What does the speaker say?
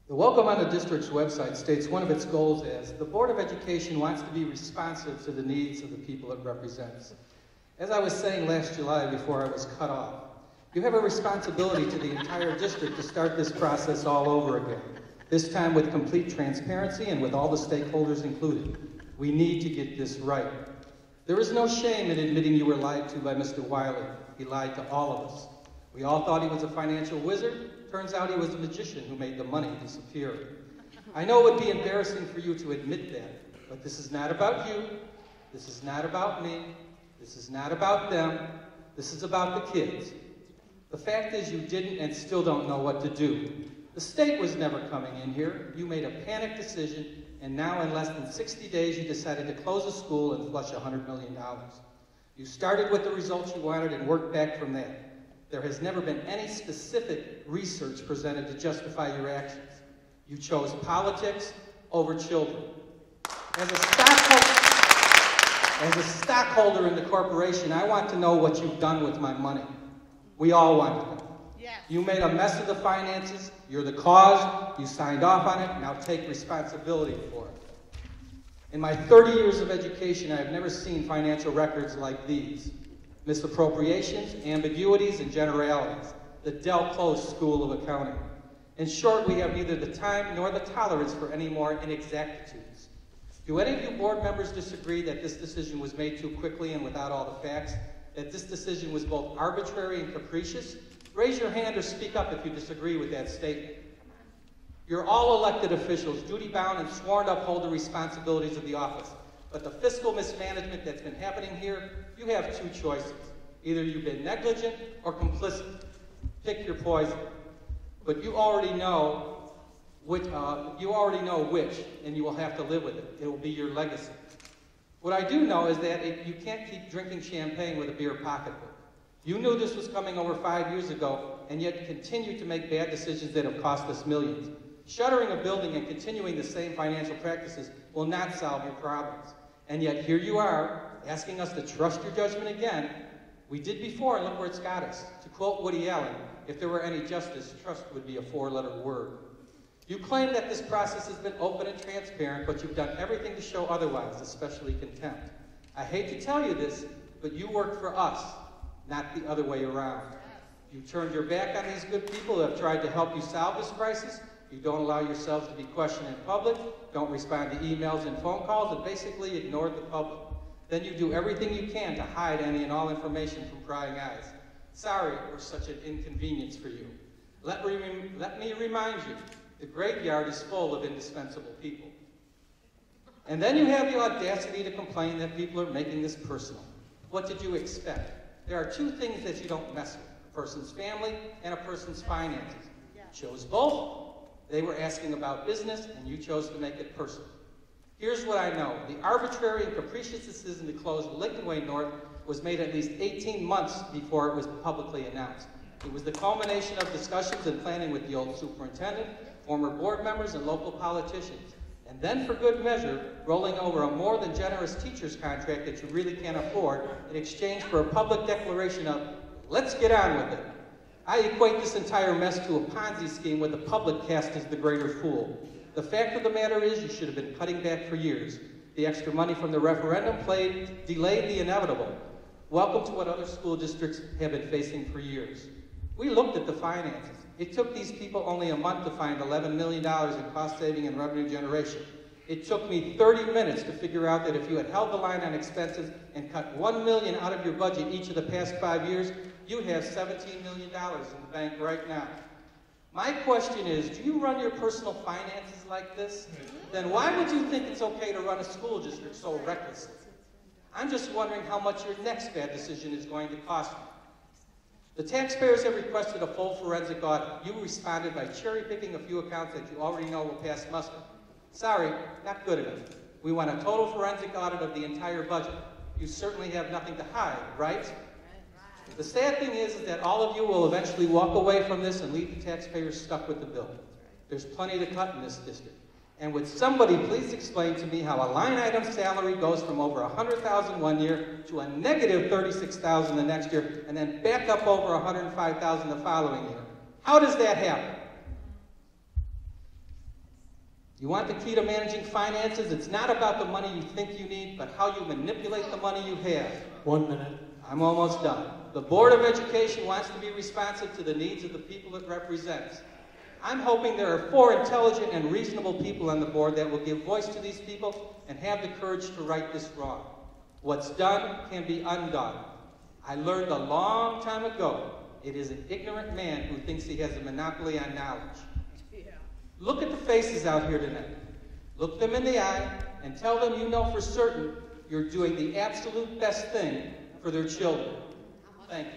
The welcome on the district's website states one of its goals as, the Board of Education wants to be responsive to the needs of the people it represents. As I was saying last July before I was cut off, you have a responsibility to the entire district to start this process all over again, this time with complete transparency and with all the stakeholders included. We need to get this right. There is no shame in admitting you were lied to by Mr. Wiley. He lied to all of us. We all thought he was a financial wizard. Turns out he was a magician who made the money disappear. I know it would be embarrassing for you to admit that, but this is not about you. This is not about me. This is not about them. This is about the kids. The fact is you didn't and still don't know what to do. The state was never coming in here. You made a panic decision, and now in less than 60 days you decided to close a school and flush $100 million. You started with the results you wanted and worked back from that. There has never been any specific research presented to justify your actions. You chose politics over children. As a stockholder in the corporation, I want to know what you've done with my money. We all want to know. Yes. You made a mess of the finances. You're the cause. You signed off on it. Now take responsibility for it. In my 30 years of education, I have never seen financial records like these. Misappropriations, ambiguities, and generalities. The Del Close School of Accounting. In short, we have neither the time nor the tolerance for any more inexactitudes. Do any of you board members disagree that this decision was made too quickly and without all the facts? That this decision was both arbitrary and capricious? Raise your hand or speak up if you disagree with that statement. You're all elected officials, duty-bound and sworn to uphold the responsibilities of the office. But the fiscal mismanagement that's been happening here, you have two choices. Either you've been negligent or complicit. Pick your poison. But you already know which, and you will have to live with it. It will be your legacy. What I do know is that you can't keep drinking champagne with a beer pocketbook. You knew this was coming over 5 years ago, and yet continue to make bad decisions that have cost us millions. Shuttering a building and continuing the same financial practices will not solve your problems. And yet here you are, asking us to trust your judgment again. We did before, and look where it's got us. To quote Woody Allen, if there were any justice, trust would be a 4-letter word. You claim that this process has been open and transparent, but you've done everything to show otherwise, especially contempt. I hate to tell you this, but you work for us, not the other way around. You turned your back on these good people who have tried to help you solve this crisis. You don't allow yourselves to be questioned in public, don't respond to emails and phone calls, and basically ignored the public. Then you do everything you can to hide any and all information from prying eyes. Sorry we're such an inconvenience for you. Let me remind you, the graveyard is full of indispensable people. And then you have the audacity to complain that people are making this personal. What did you expect? There are two things that you don't mess with, a person's family and a person's finances. You chose both. They were asking about business, and you chose to make it personal. Here's what I know. The arbitrary and capricious decision to close Lincoln Way North was made at least 18 months before it was publicly announced. It was the culmination of discussions and planning with the old superintendent, former board members, and local politicians. And then, for good measure, rolling over a more than generous teacher's contract that you really can't afford in exchange for a public declaration of, let's get on with it. I equate this entire mess to a Ponzi scheme where the public cast as the greater fool. The fact of the matter is you should have been cutting back for years. The extra money from the referendum delayed the inevitable. Welcome to what other school districts have been facing for years. We looked at the finances. It took these people only a month to find $11 million in cost saving and revenue generation. It took me 30 minutes to figure out that if you had held the line on expenses and cut $1 million out of your budget each of the past 5 years, you have $17 million in the bank right now. My question is, do you run your personal finances like this? Then why would you think it's okay to run a school district so recklessly? I'm just wondering how much your next bad decision is going to cost you. The taxpayers have requested a full forensic audit. You responded by cherry-picking a few accounts that you already know will pass muster. Sorry, not good enough. We want a total forensic audit of the entire budget. You certainly have nothing to hide, right? The sad thing is that all of you will eventually walk away from this and leave the taxpayers stuck with the bill. There's plenty to cut in this district. And would somebody please explain to me how a line item salary goes from over $100,000 one year to a negative $36,000 the next year, and then back up over $105,000 the following year? How does that happen? You want the key to managing finances? It's not about the money you think you need, but how you manipulate the money you have. 1 minute. I'm almost done. The Board of Education wants to be responsive to the needs of the people it represents. I'm hoping there are 4 intelligent and reasonable people on the board that will give voice to these people and have the courage to right this wrong. What's done can be undone. I learned a long time ago, it is an ignorant man who thinks he has a monopoly on knowledge. Look at the faces out here tonight. Look them in the eye and tell them you know for certain you're doing the absolute best thing for their children. Thank you.